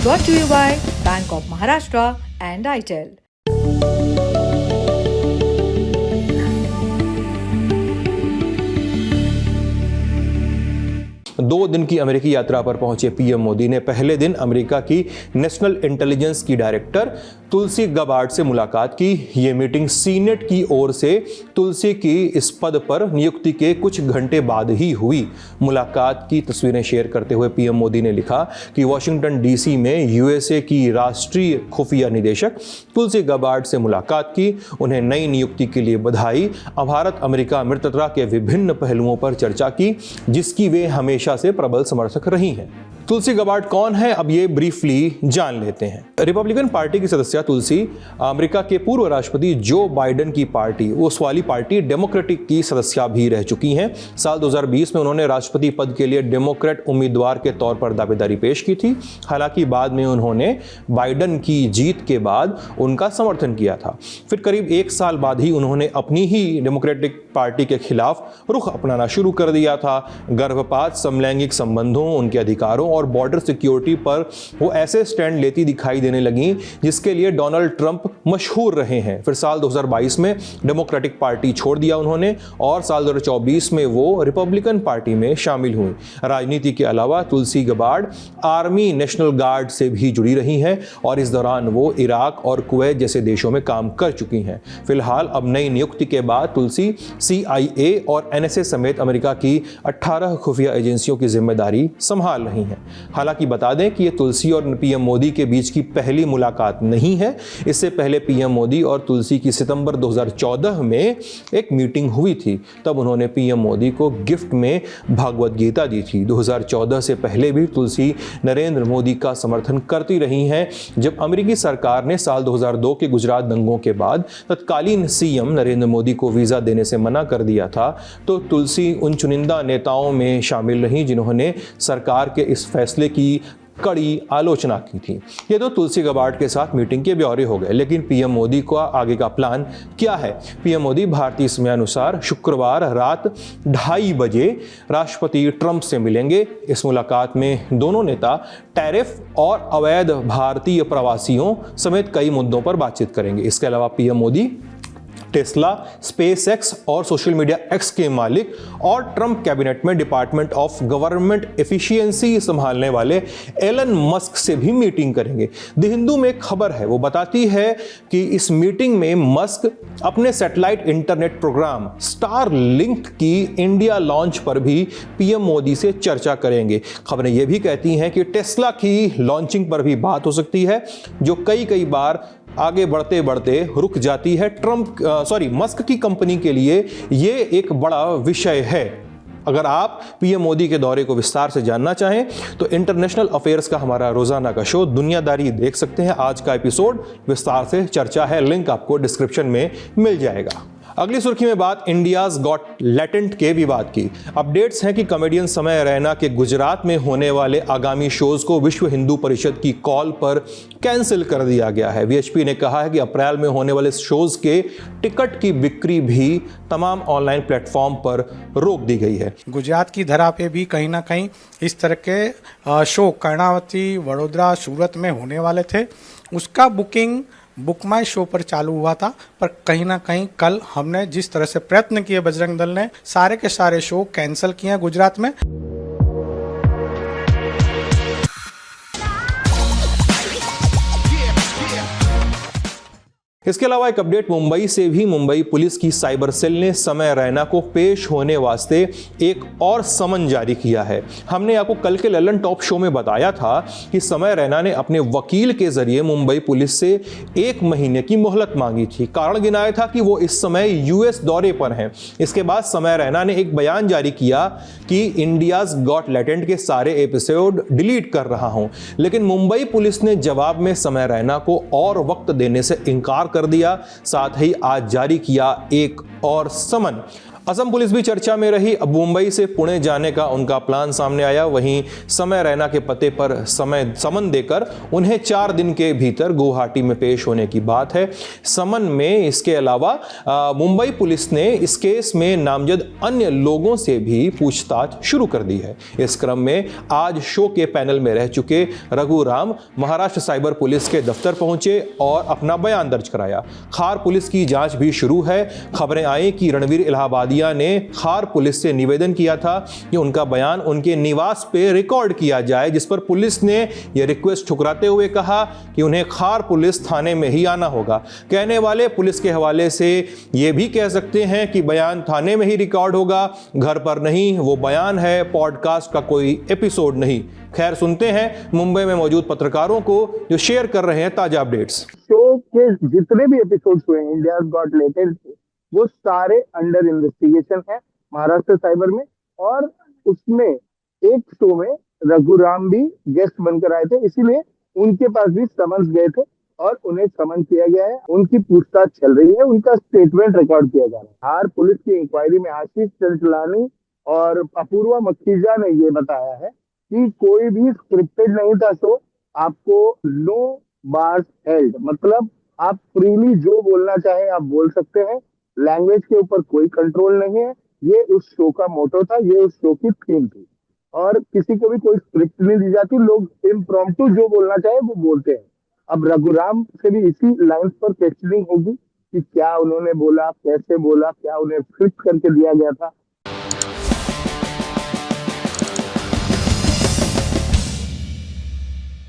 Brought to you by Bank of Maharashtra and ITEL. 2 दिन की अमेरिकी यात्रा पर पहुंचे पीएम मोदी ने पहले दिन अमेरिका की नेशनल इंटेलिजेंस की डायरेक्टर तुलसी गबार्ड से मुलाकात की। ये मीटिंग सीनेट की ओर से तुलसी की इस पद पर नियुक्ति के कुछ घंटे बाद ही हुई। मुलाकात की तस्वीरें शेयर करते हुए पीएम मोदी ने लिखा कि वॉशिंगटन डीसी में यूएसए की राष्ट्रीय खुफिया निदेशक तुलसी गबार्ड से मुलाकात की। उन्हें नई नियुक्ति के लिए बधाई। भारत अमेरिका मित्रता के विभिन्न पहलुओं पर चर्चा की, जिसकी वे हमेशा से प्रबल समर्थक रही हैं। तुलसी गबार्ड कौन है, अब ये ब्रीफली जान लेते हैं। रिपब्लिकन पार्टी की सदस्य तुलसी अमेरिका के पूर्व राष्ट्रपति जो बाइडेन की पार्टी, उस वाली पार्टी डेमोक्रेटिक की सदस्य भी रह चुकी हैं। साल 2020 में उन्होंने राष्ट्रपति पद के लिए डेमोक्रेट उम्मीदवार के तौर पर दावेदारी पेश की थी। हालांकि बाद में उन्होंने बाइडेन की जीत के बाद उनका समर्थन किया था। फिर करीब 1 साल बाद ही उन्होंने अपनी ही डेमोक्रेटिक पार्टी के खिलाफ रुख अपनाना शुरू कर दिया था। गर्भपात, समलैंगिक संबंधों, उनके अधिकारों और बॉर्डर सिक्योरिटी पर वो ऐसे स्टैंड लेती दिखाई देने लगी जिसके लिए डोनाल्ड ट्रंप मशहूर रहे हैं। फिर साल 2022 में डेमोक्रेटिक पार्टी छोड़ दिया उन्होंने और साल 2024 में वो रिपब्लिकन पार्टी में शामिल हुई। राजनीति के अलावा तुलसी गबार्ड आर्मी नेशनल गार्ड से भी जुड़ी रही हैं और इस दौरान वो इराक और कुवैत जैसे देशों में काम कर चुकी हैं। फिलहाल अब नई नियुक्ति के बाद तुलसी CIA और NSA समेत अमेरिका की 18 खुफिया एजेंसियों की जिम्मेदारी संभाल रही हैं। हालांकि बता दें कि ये तुलसी और पीएम मोदी के बीच की पहली मुलाकात नहीं है। इससे पहले पीएम मोदी और तुलसी की सितंबर 2014 में एक मीटिंग हुई थी। तब उन्होंने पीएम मोदी को गिफ्ट में भगवत गीता दी थी। 2014 से पहले भी तुलसी नरेंद्र मोदी का समर्थन करती रही हैं। जब अमेरिकी सरकार ने साल 2002 के गुजरात दंगों के बाद तत्कालीन CM नरेंद्र मोदी को वीजा देने से मना कर दिया था, तो तुलसी उन चुनिंदा नेताओं में शामिल रहीं जिन्होंने सरकार के इस फैसले की कड़ी आलोचना की थी। ये तो तुलसी गबार्ड के साथ मीटिंग के ब्यौरे हो गए, लेकिन पीएम मोदी का आगे का प्लान क्या है? पीएम मोदी भारतीय समय अनुसार शुक्रवार रात 2:30 बजे राष्ट्रपति ट्रंप से मिलेंगे। इस मुलाकात में दोनों नेता टैरिफ और अवैध भारतीय प्रवासियों समेत कई मुद्दों पर बातचीत करेंगे। इसके अलावा पीएम मोदी टेस्ला, SpaceX और सोशल मीडिया X के मालिक और ट्रंप कैबिनेट में डिपार्टमेंट ऑफ गवर्नमेंट एफिशिएंसी संभालने वाले एलन मस्क से भी मीटिंग करेंगे। द हिंदू में एक खबर है, वो बताती है कि इस मीटिंग में मस्क अपने सैटेलाइट इंटरनेट प्रोग्राम स्टारलिंक की इंडिया लॉन्च पर भी पीएम मोदी से चर्चा करेंगे। खबरें ये भी कहती हैं कि टेस्ला की लॉन्चिंग पर भी बात हो सकती है, जो कई बार आगे बढ़ते बढ़ते रुक जाती है। मस्क की कंपनी के लिए ये एक बड़ा विषय है। अगर आप पीएम मोदी के दौरे को विस्तार से जानना चाहें तो इंटरनेशनल अफेयर्स का हमारा रोजाना का शो दुनियादारी देख सकते हैं। आज का एपिसोड विस्तार से चर्चा है, लिंक आपको डिस्क्रिप्शन में मिल जाएगा। अगली सुर्खी में बात इंडियाज गॉट लैटेंट के विवाद की। अपडेट्स हैं कि कॉमेडियन समय रैना के गुजरात में होने वाले आगामी शोज को विश्व हिंदू परिषद की कॉल पर कैंसिल कर दिया गया है। VHP ने कहा है कि अप्रैल में होने वाले शोज के टिकट की बिक्री भी तमाम ऑनलाइन प्लेटफॉर्म पर रोक दी गई है। गुजरात की धरा पे भी कहीं ना कहीं इस तरह के शो कर्णावती, वडोदरा, सूरत में होने वाले थे। उसका बुकिंग बुक माई शो पर चालू हुआ था, पर कहीं ना कहीं कल हमने जिस तरह से प्रयत्न किए बजरंग दल ने, सारे के सारे शो कैंसिल किए गुजरात में। इसके अलावा एक अपडेट मुंबई से भी। मुंबई पुलिस की साइबर सेल ने समय रैना को पेश होने वास्ते एक और समन जारी किया है। हमने आपको कल के ललन टॉप शो में बताया था कि समय रैना ने अपने वकील के जरिए मुंबई पुलिस से 1 महीने की मोहलत मांगी थी। कारण गिनाया था कि वो इस समय US दौरे पर हैं। इसके बाद समय रैना ने एक बयान जारी किया कि इंडियाज गॉट लैटेंट के सारे एपिसोड डिलीट कर रहा हूं, लेकिन मुंबई पुलिस ने जवाब में समय रैना को और वक्त देने से इनकार कर दिया। साथ ही आज जारी किया एक और समन। असम पुलिस भी चर्चा में रही। अब मुंबई से पुणे जाने का उनका प्लान सामने आया। वहीं समय रैना के पते पर समन देकर उन्हें 4 दिन के भीतर गुवाहाटी में पेश होने की बात है। समन में इसके अलावा मुंबई पुलिस ने इस केस में नामजद अन्य लोगों से भी पूछताछ शुरू कर दी है। इस क्रम में आज शो के पैनल में रह चुके रघुराम महाराष्ट्र साइबर पुलिस के दफ्तर पहुंचे और अपना बयान दर्ज कराया। खार पुलिस की जांच भी शुरू है। खबरें आई कि रणवीर इलाहाबादिया ने खार पुलिस से निवेदन किया था कि उनका बयान उनके निवास पे रिकॉर्ड किया जाए, जिस पर पुलिस ने यह रिक्वेस्ट ठुकराते हुए कहा कि उन्हें खार पुलिस थाने में ही आना होगा। कहने वाले पुलिस के हवाले से यह भी कह सकते हैं कि बयान थाने में ही रिकॉर्ड होगा, घर पर नहीं। वो बयान है, पॉडकास्ट का कोई एपिसोड नहीं। खैर, सुनते हैं मुंबई में मौजूद पत्रकारों को जो शेयर कर रहे हैं ताजा अपडेट्स। शो के जितने भी एपिसोड्स हुए इंडिया गॉट लेटेस्ट, वो सारे अंडर इन्वेस्टिगेशन है महाराष्ट्र साइबर में। और उसमें एक शो में रघुराम भी गेस्ट बनकर आए थे, इसीलिए उनके पास भी समन्स गए थे और उन्हें समन किया गया है। उनकी पूछताछ चल रही है, उनका स्टेटमेंट रिकॉर्ड किया जा रहा है। हार पुलिस की इंक्वायरी में आशीष चंचलानी और अपूर्वा मखीजा ने ये बताया है कि कोई भी स्क्रिप्टेड नहीं था शो। आपको नो बार्स हेल्ड, मतलब आप फ्रीली जो बोलना चाहे आप बोल सकते हैं। लैंग्वेज के ऊपर कोई कंट्रोल नहीं है। ये उस शो का मोटो था, ये उस शो की थीम थी और किसी को भी कोई स्क्रिप्ट नहीं दी जाती। लोग इम्प्रॉम्प्टू जो बोलना चाहे वो बोलते हैं। अब रघुराम से भी इसी लाइन पर क्वेश्चनिंग होगी कि क्या उन्होंने बोला, कैसे बोला, क्या उन्हें फिक्स करके दिया गया था,